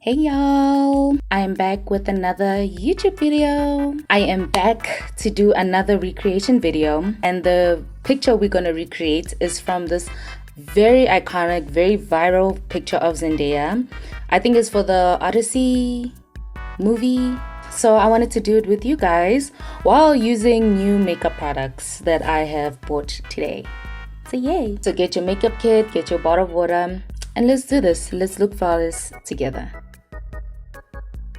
Hey y'all, I am back with another YouTube video. I am back to do another recreation video, and the picture we're gonna recreate is from this very iconic, very viral picture of Zendaya. I think it's for the Odyssey movie. So I wanted to do it with you guys while using new makeup products that I have bought today. So yay! So get your makeup kit, get your bottle of water, and let's do this. Let's look flawless together.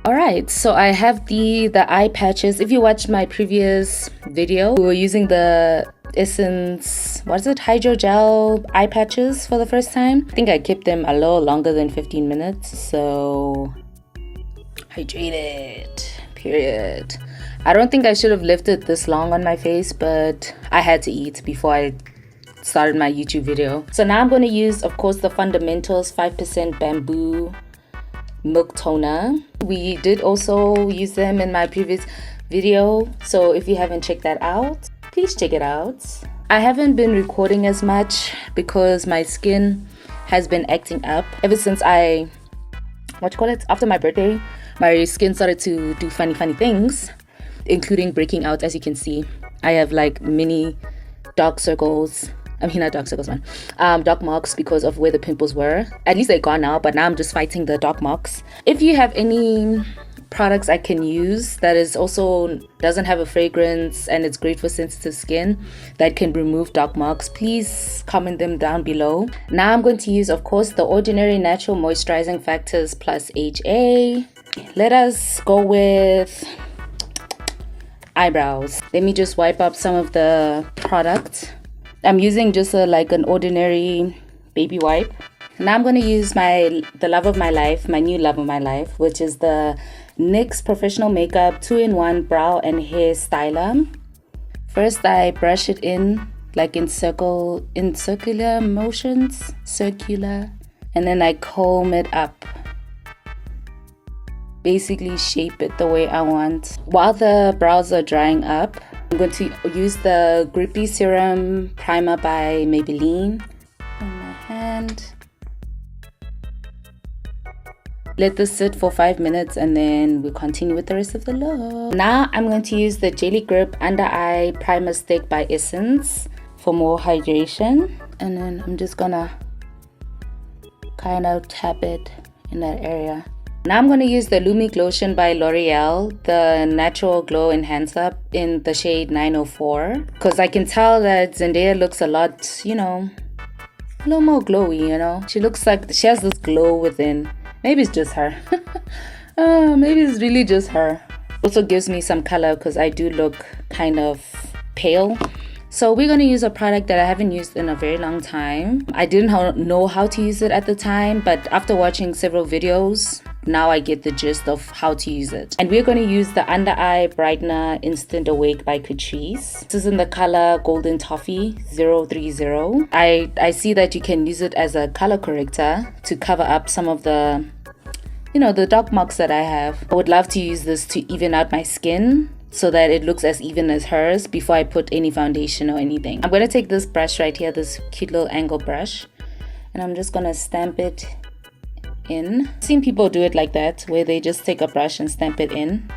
Alright, so I have the eye patches. If you watched my previous video, we were using the Essence, what is it, hydrogel eye patches for the first time. I think I kept them a little longer than 15 minutes, so hydrated, period. I don't think I should have left it this long on my face, but I had to eat before I started my YouTube video. So now I'm going to use, of course, the Fundamentals 5% Bamboo Milk Toner. We did also use them in my previous video, so if you haven't checked that out, please check it out. I haven't been recording as much because my skin has been acting up ever since after my birthday. My skin started to do funny things, including breaking out. As you can see, I have like mini dark circles. I mean, not dark circles, man. Dark marks because of where the pimples were. At least they're gone now, but now I'm just fighting the dark marks. If you have any products I can use that is also doesn't have a fragrance and it's great for sensitive skin that can remove dark marks, please comment them down below. Now I'm going to use, of course, the Ordinary Natural Moisturizing Factors plus HA. Let us go with eyebrows. Let me just wipe up some of the product. I'm using just an ordinary baby wipe. Now I'm going to use the love of my life, my new love of my life, which is the NYX Professional Makeup 2-in-1 Brow and Hair Styler. First, I brush it in circular motions, and then I comb it up. Basically shape it the way I want. While the brows are drying up, I'm going to use the Grippy Serum Primer by Maybelline on my hand. Let this sit for 5 minutes and then we'll continue with the rest of the look. Now I'm going to use the Jelly Grip Under Eye Primer Stick by Essence for more hydration. And then I'm just gonna kind of tap it in that area. Now I'm going to use the Lumi Glotion by L'Oreal, the Natural Glow Enhancer in the shade 904. Because I can tell that Zendaya looks a lot, a little more glowy, She looks like she has this glow within. Maybe it's just her. Maybe it's really just her. Also gives me some color because I do look kind of pale. So we're going to use a product that I haven't used in a very long time. I didn't know how to use it at the time, but after watching several videos, now I get the gist of how to use it. And we're going to use the Under Eye Brightener Instant Awake by Catrice. This is in the color Golden Toffee 030. I see that you can use it as a color corrector to cover up some of the, the dark marks that I have. I would love to use this to even out my skin so that it looks as even as hers before I put any foundation or anything. I'm going to take this brush right here, this cute little angle brush, and I'm just going to stamp it in. I've seen people do it like that, where they just take a brush and stamp it in.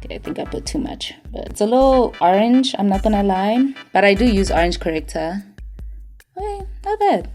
Okay, I think I put too much, but it's a little orange, I'm not gonna lie, but I do use orange corrector. Okay, not bad.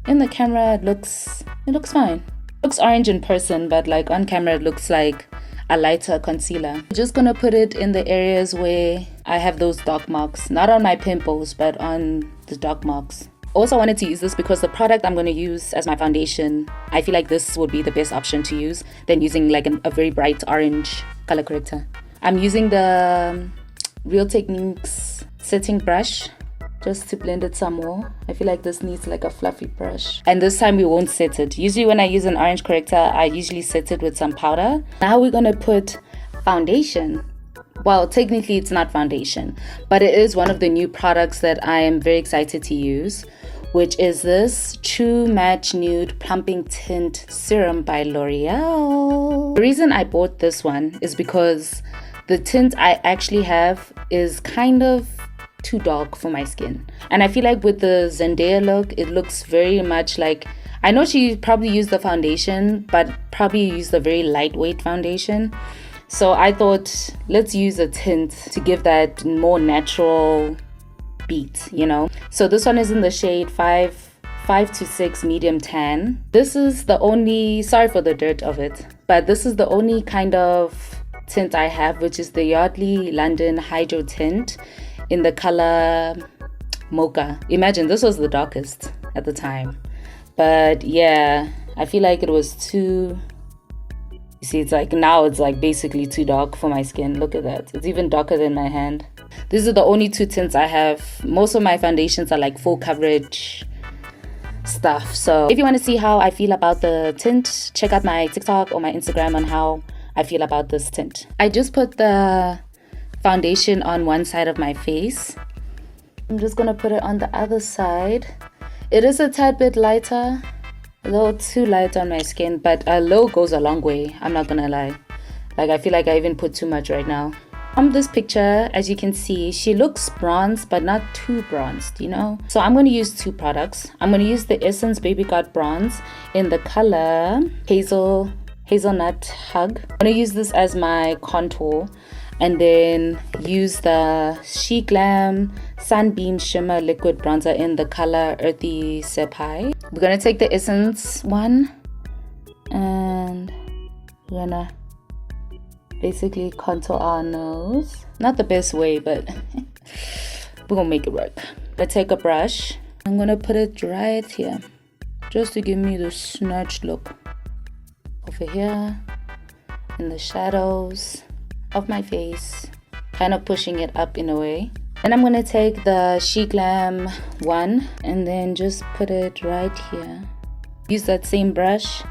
In the camera it looks fine. It looks orange in person, but on camera it looks like a lighter concealer. I'm just gonna put it in the areas where I have those dark marks, not on my pimples, but on the dark marks. Also, I wanted to use this because the product I'm going to use as my foundation, I feel like this would be the best option to use than using a very bright orange color corrector. I'm using the Real Techniques setting brush just to blend it some more. I feel like this needs a fluffy brush. And this time we won't set it. Usually when I use an orange corrector, I usually set it with some powder. Now we're going to put foundation. Well, technically it's not foundation, but it is one of the new products that I am very excited to use, which is this True Match Nude Plumping Tint Serum by L'Oreal. The reason I bought this one is because the tint I actually have is kind of too dark for my skin. And I feel like with the Zendaya look, it looks very much like I know she probably used the foundation, but probably used a very lightweight foundation. So I thought, let's use a tint to give that more natural beat, you know. So this one is in the shade 5 to 6 medium tan. This is the only, sorry for the dirt of it, but this is the only kind of tint I have, which is the Yardley London Hydro Tint in the color Mocha. Imagine, this was the darkest at the time. But yeah, I feel like it was too, you see, it's like now it's like basically too dark for my skin. Look at that. It's even darker than my hand. These are the only two tints I have. Most of my foundations are like full coverage stuff. So if you want to see how I feel about the tint, check out my TikTok or my Instagram on how I feel about this tint. I just put the foundation on one side of my face. I'm just gonna put it on the other side. It is a tad bit lighter, a little too light on my skin, but a little goes a long way, I'm not gonna lie. Like, I feel like I even put too much right now. From this picture, as you can see, she looks bronzed, but not too bronzed, you know? So I'm gonna use two products. I'm gonna use the Essence Baby Got Bronze in the color Hazelnut Hug. I'm gonna use this as my contour, and then use the She Glam Sunbeam Shimmer Liquid Bronzer in the color Earthy Sepai. We're gonna take the Essence one, and we're gonna basically contour our nose. Not the best way, but we're gonna make it work. I'm gonna take a brush. I'm gonna put it right here, just to give me the snatched look. Over here, in the shadows of my face, kind of pushing it up in a way. And I'm gonna take the She Glam one and then just put it right here. Use that same brush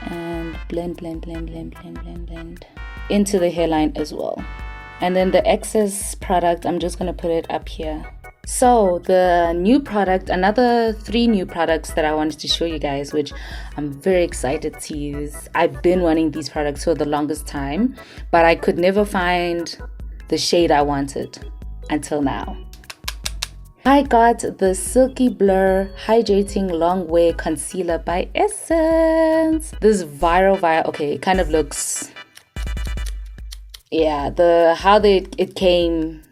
and blend into the hairline as well. And then the excess product, I'm just gonna put it up here. So the new product, another 3 new products that I wanted to show you guys, which I'm very excited to use. I've been wanting these products for the longest time, but I could never find the shade I wanted until now. I got the Silky Blur Hydrating Long Wear Concealer by Essence. This viral, okay, it kind of looks, yeah, it came,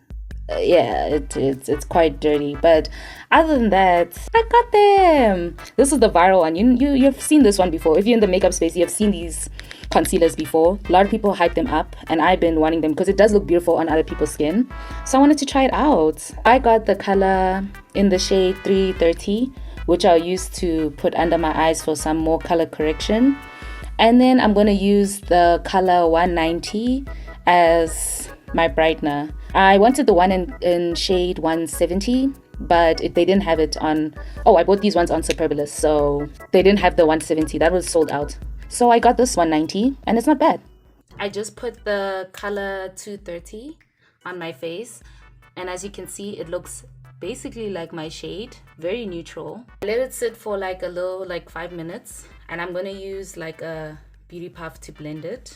yeah, it's quite dirty, but other than that, I got them. This is the viral one. You've seen this one before. If you're in the makeup space, you've seen these concealers before. A lot of people hype them up, and I've been wanting them because it does look beautiful on other people's skin. So I wanted to try it out. I got the color in the shade 330, which I'll use to put under my eyes for some more color correction. And then I'm gonna use the color 190 as my brightener. I wanted the one in shade 170, but they didn't have it on, I bought these ones on Superbalist, so they didn't have the 170, that was sold out. So I got this 190, and it's not bad. I just put the color 230 on my face, and as you can see, it looks basically like my shade, very neutral. I let it sit for like a little, like 5 minutes, and I'm gonna use like a beauty puff to blend it.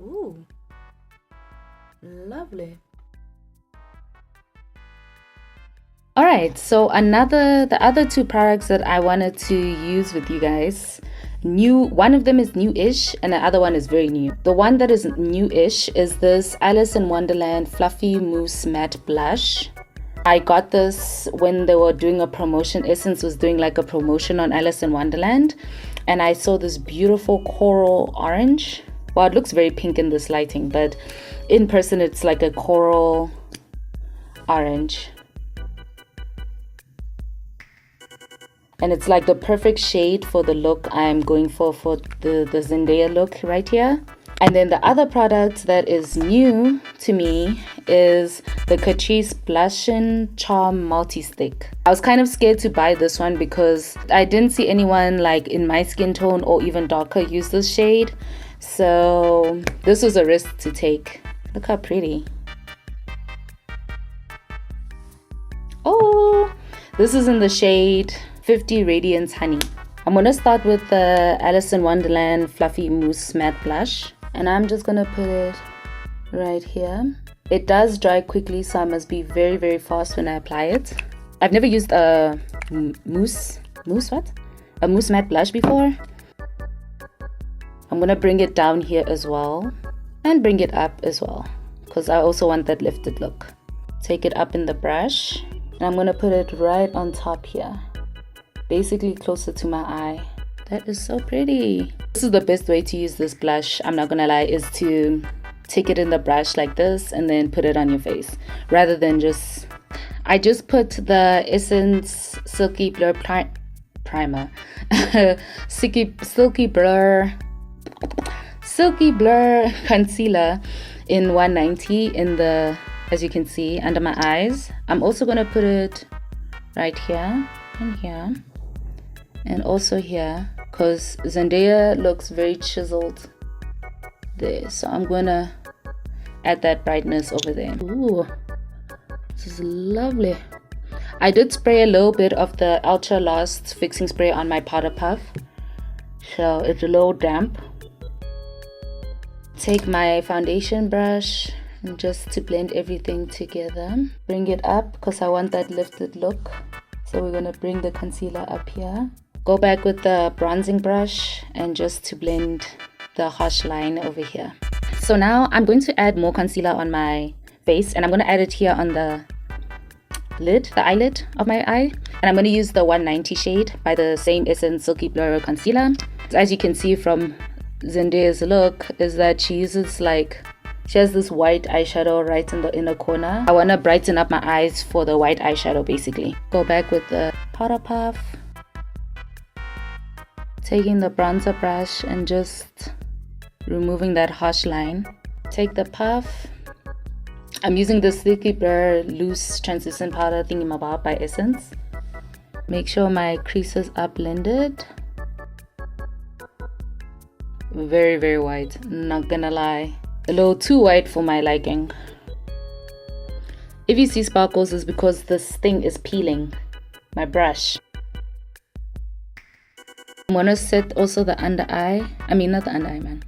Ooh, lovely. All right, so the other 2 products that I wanted to use with you guys, one of them is new-ish and the other one is very new. The one that is new-ish is this Alice in Wonderland Fluffy Mousse Matte Blush. I got this when they were doing a promotion. Essence was doing like a promotion on Alice in Wonderland, and I saw this beautiful coral orange. Well, it looks very pink in this lighting, but in person it's like a coral orange. And it's like the perfect shade for the look I'm going for the Zendaya look right here. And then the other product that is new to me is the Catrice Blush and Charm Multi-Stick. I was kind of scared to buy this one because I didn't see anyone like in my skin tone or even darker use this shade. So this was a risk to take. Look how pretty. Oh, this is in the shade 50 Radiance Honey. I'm gonna start with the Alice in Wonderland Fluffy Mousse Matte Blush, and I'm just gonna put it right here. It does dry quickly, so I must be very, very fast when I apply it. I've never used a mousse what? A mousse matte blush before. I'm gonna bring it down here as well and bring it up as well because I also want that lifted look. Take it up in the brush and I'm gonna put it right on top here, basically closer to my eye. That is so pretty. This is the best way to use this blush, I'm not gonna lie, is to take it in the brush like this and then put it on your face rather than just... I just put the Essence Silky Blur Primer Silky Blur Concealer in 190 in the, as you can see, under my eyes. I'm also gonna put it right here and here and also here because Zendaya looks very chiseled there, so I'm gonna add that brightness over there. Ooh, this is lovely. I did spray a little bit of the Ultra Last fixing spray on my powder puff, so it's a little damp. Take my foundation brush and just to blend everything together, bring it up because I want that lifted look. So we're gonna bring the concealer up here, go back with the bronzing brush and just to blend the harsh line over here. So now I'm going to add more concealer on my face and I'm gonna add it here on the eyelid of my eye, and I'm going to use the 190 shade by the same Essence Silky Blur Concealer. As you can see from Zendaya's look is that she has this white eyeshadow right in the inner corner. I want to brighten up my eyes for the white eyeshadow basically. Go back with the powder puff, taking the bronzer brush and just removing that harsh line. Take the puff. I'm using the Silky Blur Loose Translucent Powder Thingamabob by Essence. Make sure my creases are blended. Very, very white, not gonna lie. A little too white for my liking. If you see sparkles, it's because this thing is peeling my brush. I'm gonna set also the under eye. I mean, not the under eye, man.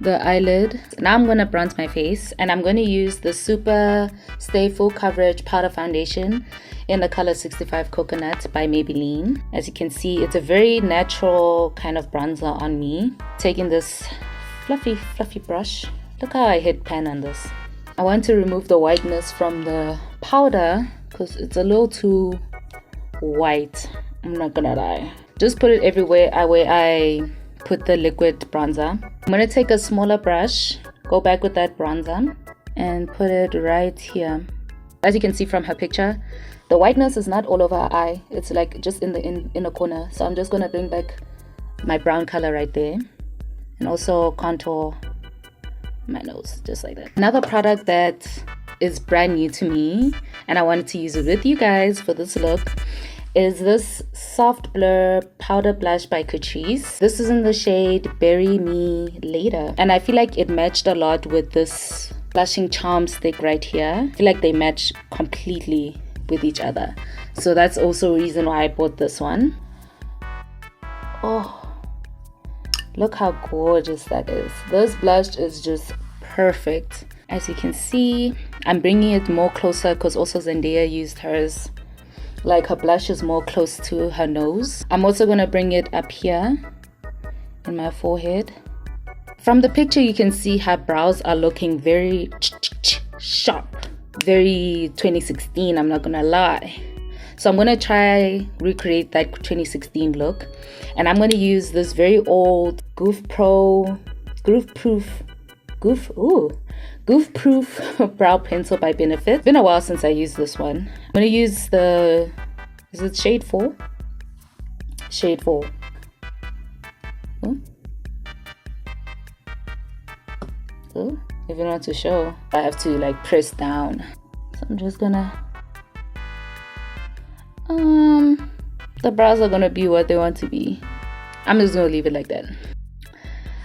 The eyelid. Now I'm gonna bronze my face and I'm gonna use the Super Stay Full Coverage Powder Foundation in the color 65 Coconut by Maybelline. As you can see, it's a very natural kind of bronzer on me. Taking this fluffy brush. Look how I hit pan on this. I want to remove the whiteness from the powder because it's a little too white. I'm not gonna lie. Just put it everywhere where I put the liquid bronzer. I'm going to take a smaller brush, go back with that bronzer and put it right here. As you can see from her picture, the whiteness is not all over her eye, it's like just in the inner corner. So I'm just going to bring back my brown color right there and also contour my nose just like that. Another product that is brand new to me and I wanted to use it with you guys for this look is this Soft Blur Powder Blush by Catrice. This is in the shade Bury Me Later. And I feel like it matched a lot with this blushing charm stick right here. I feel like they match completely with each other. So that's also a reason why I bought this one. Oh, look how gorgeous that is. This blush is just perfect. As you can see, I'm bringing it more closer because also Zendaya used hers. Like her blush is more close to her nose. I'm also going to bring it up here in my forehead. From the picture you can see her brows are looking very sharp. Very 2016, I'm not going to lie. So I'm going to try recreate that 2016 look. And I'm going to use this very old Goof Proof brow pencil by Benefit. It's been a while since I used this one. I'm going to use the, is it shade 4? Shade 4. Oh, if you want to show, I have to like press down. So I'm just gonna, the brows are gonna be what they want to be. I'm just gonna leave it like that.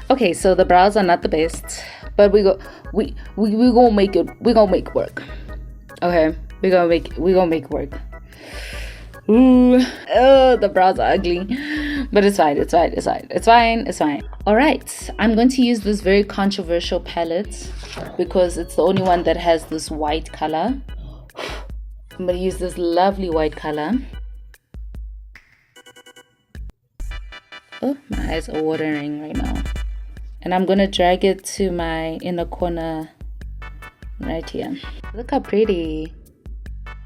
Okay, so the brows are not the best, but we gonna make it. We gonna make work. Okay, we gonna make work. Ooh, oh, the brows are ugly, but it's fine. All right, I'm going to use this very controversial palette because it's the only one that has this white color. I'm gonna use this lovely white color. Oh, my eyes are watering right now. And I'm gonna drag it to my inner corner right here. Look how pretty.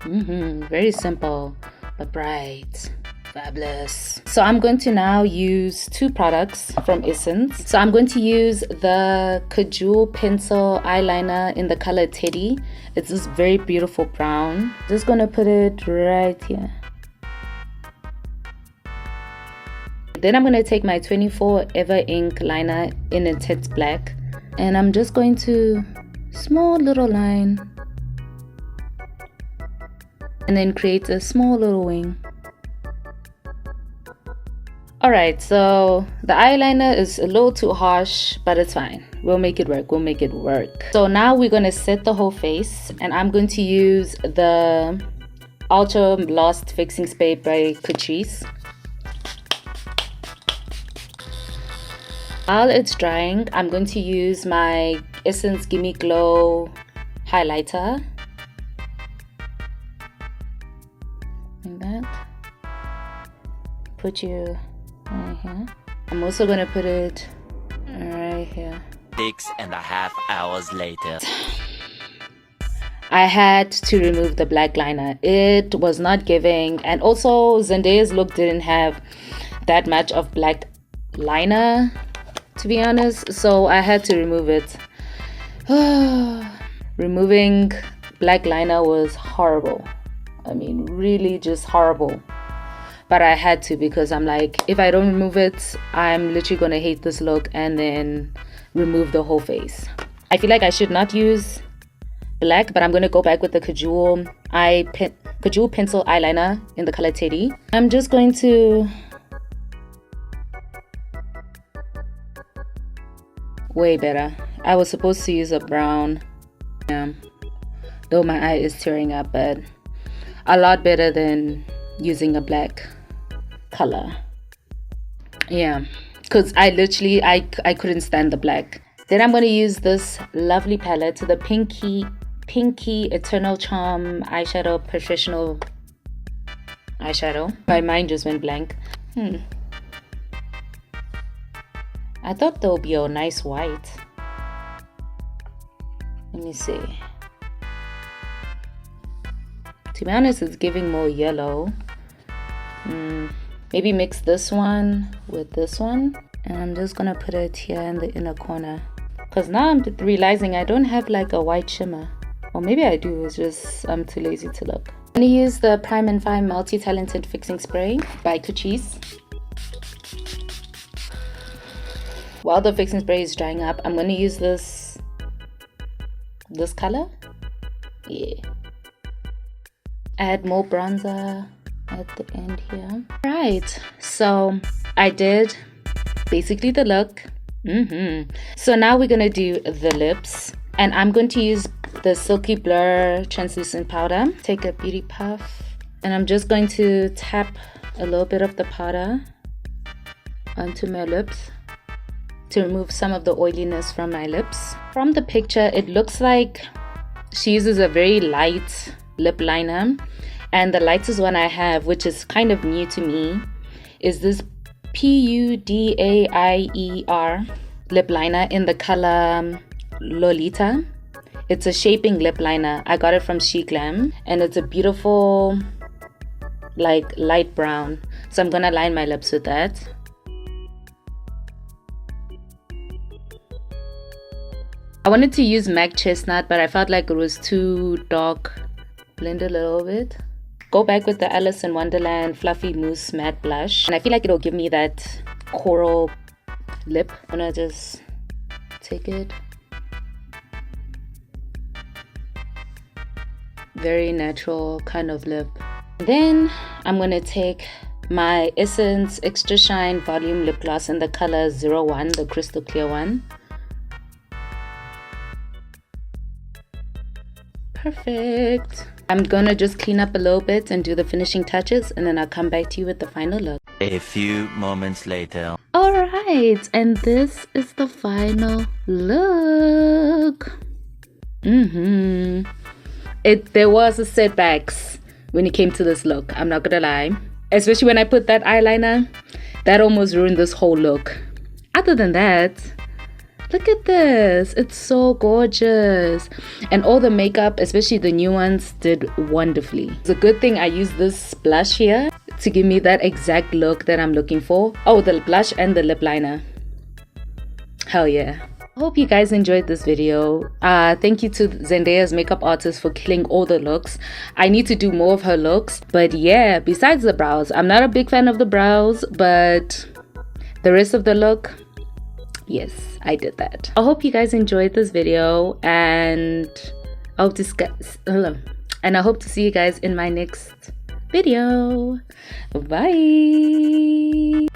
Very simple but bright. Fabulous. So I'm going to now use two products from Essence. So I'm going to use the Kajul pencil eyeliner in the color Teddy. It's this very beautiful brown. Just gonna put it right here. Then I'm gonna take my 24 Ever Ink liner in Intense Black, and I'm just going to small little line and then create a small little wing. Alright, so the eyeliner is a little too harsh, but it's fine. We'll make it work. We'll make it work. So now we're going to set the whole face, and I'm going to use the Ultra Lost Fixing Spray by Catrice. While it's drying, I'm going to use my Essence Gimme Glow highlighter. Like that. Put you right here. I'm also going to put it right here. 6.5 hours later. I had to remove the black liner. It was not giving, and also Zendaya's look didn't have that much of black liner, to be honest, so I had to remove it. Removing black liner was horrible. I mean, really just horrible. But I had to, because I'm like, if I don't remove it, I'm literally gonna hate this look and then remove the whole face. I feel like I should not use black, but I'm gonna go back with the Kajul pencil eyeliner in the color Teddy. I'm just going to way better. I was supposed to use a brown, though my eye is tearing up, but a lot better than using a black color. Yeah, because I literally I couldn't stand the black. Then I'm going to use this lovely palette, to the pinky Eternal Charm eyeshadow, professional eyeshadow. My mind just went blank. I thought there would be a nice white. Let me see. To be honest, it's giving more yellow. Maybe mix this one with this one. And I'm just gonna put it here in the inner corner. Because now I'm realizing I don't have like a white shimmer. Or maybe I do, it's just I'm too lazy to look. I'm gonna use the Prime and Fine Multi-Talented Fixing Spray by Catrice. While the fixing spray is drying up, I'm going to use this color. Yeah. Add more bronzer at the end here. Right, so I did basically the look. So now we're going to do the lips. And I'm going to use the Silky Blur translucent powder. Take a beauty puff. And I'm just going to tap a little bit of the powder onto my lips to remove some of the oiliness from my lips. From the picture, it looks like she uses a very light lip liner, and the lightest one I have, which is kind of new to me, is this Pudair lip liner in the color Lolita. It's a shaping lip liner. I got it from She Glam, and it's a beautiful like light brown. So I'm gonna line my lips with that. I wanted to use MAC Chestnut, but I felt like it was too dark. Blend a little bit. Go back with the Alice in Wonderland Fluffy Mousse Matte Blush. And I feel like it'll give me that coral lip. I'm gonna just take it. Very natural kind of lip. Then I'm gonna take my Essence Extra Shine Volume Lip Gloss in the color 01, the crystal clear one. Perfect. I'm gonna just clean up a little bit and do the finishing touches, and then I'll come back to you with the final look. A few moments later. Alright, and this is the final look. There was a setbacks when it came to this look, I'm not gonna lie. Especially when I put that eyeliner. That almost ruined this whole look. Other than that, look at this. It's so gorgeous. And all the makeup, especially the new ones, did wonderfully. It's a good thing I used this blush here to give me that exact look that I'm looking for. Oh, the blush and the lip liner. Hell yeah. I hope you guys enjoyed this video. Thank you to Zendaya's makeup artist for killing all the looks. I need to do more of her looks. But yeah, besides the brows, I'm not a big fan of the brows, but the rest of the look, yes, I did that. I hope you guys enjoyed this video, and I hope to see you guys in my next video. Bye.